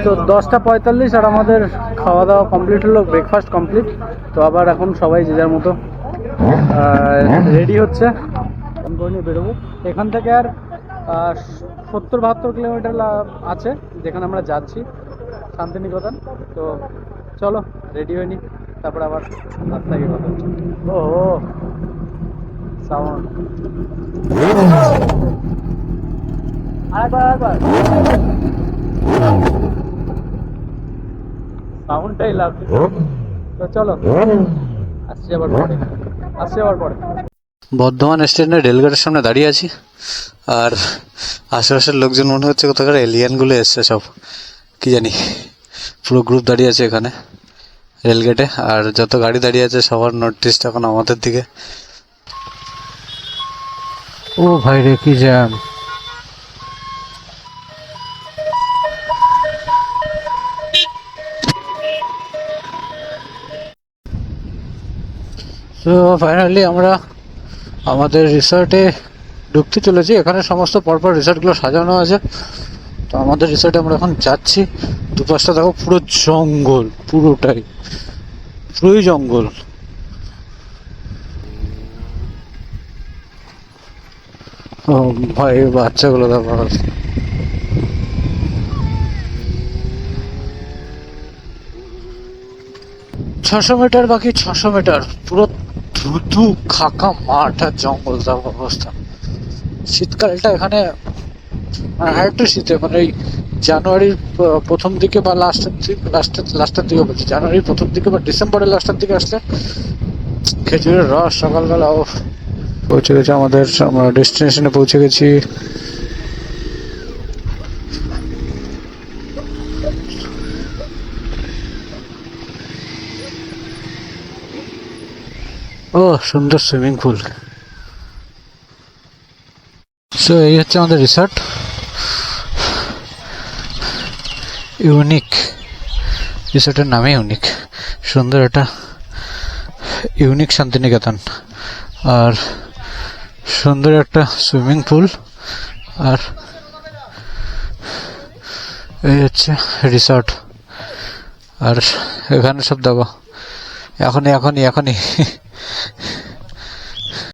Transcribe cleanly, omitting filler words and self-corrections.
তো 10টা 45 আর আমাদের খাওয়া দাওয়া কমপ্লিট হলো, ব্রেকফাস্ট কমপ্লিট। তো আবার এখন সবাই যে যার মতো রেডি হচ্ছে, আমি করে নিয়ে বেরোবো এখান থেকে। আর 70-72 কিলোমিটার আছে যেখানে আমরা যাচ্ছি, শান্তিনিকেতন। তো চলো রেডি হয়নি, তারপর আবার রাস্তায় গিয়ে কথা হচ্ছে। ও সাউন্ড আরেকবার সাউন্ডটাই লাগবে। তো চলো আসছি আবার পরে। বর্ধমান স্টেশনের রেলগেটের সামনে দাঁড়িয়ে আছি, আর আশেপাশের লোকজন মনে হচ্ছে কোথাকার এলিয়ানগুলো এসছে সব, কি জানি। পুরো গ্রুপ দাঁড়িয়ে আছে এখানে রেলগেটে, আর যত গাড়ি দাঁড়িয়ে আছে সবার নোটিস এখন আমাদের দিকে। ও ভাই রে, কি জ্যাম! তো ফাইনালি আমরা আমাদের রিসর্টে ঢুকতে চলেছি। এখানে সমস্ত পরপর রিসর্টগুলো সাজানো আছে। তো আমাদের রিসর্টে আমরা এখন যাচ্ছি। দুপাশটা দেখো, পুরো জঙ্গল, পুরোই জঙ্গল। ও ভাই, বাচ্চাগুলো দেখো। 600 মিটার বাকি, 600 মিটার, পুরো ধুধু খাকা মাঠ আর জঙ্গল দেখো অবস্থা। শীতকালটা এখানে আরেকটু শীতে, মানে এই জানুয়ারির প্রথম দিকে বা লাস্টের দিকে বলছি, জানুয়ারির প্রথম দিকে বা ডিসেম্বরের লাস্টের দিকে আসলে খেজুরের রস সকালবেলা। ও পৌঁছে গেছে আমরা ডেস্টিনেশনে পৌঁছে গেছি। ও সুন্দর সুইমিং পুল। সো এই হচ্ছে আমাদের রিসর্ট, ইউনিক। রিসর্টের নামে ইউনিক, সুন্দর একটা ইউনিক শান্তিনিকেতন। আর সুন্দর একটা সুইমিং পুল, আর এই হচ্ছে রিসর্ট। আর এখানে সব দেখো এখনই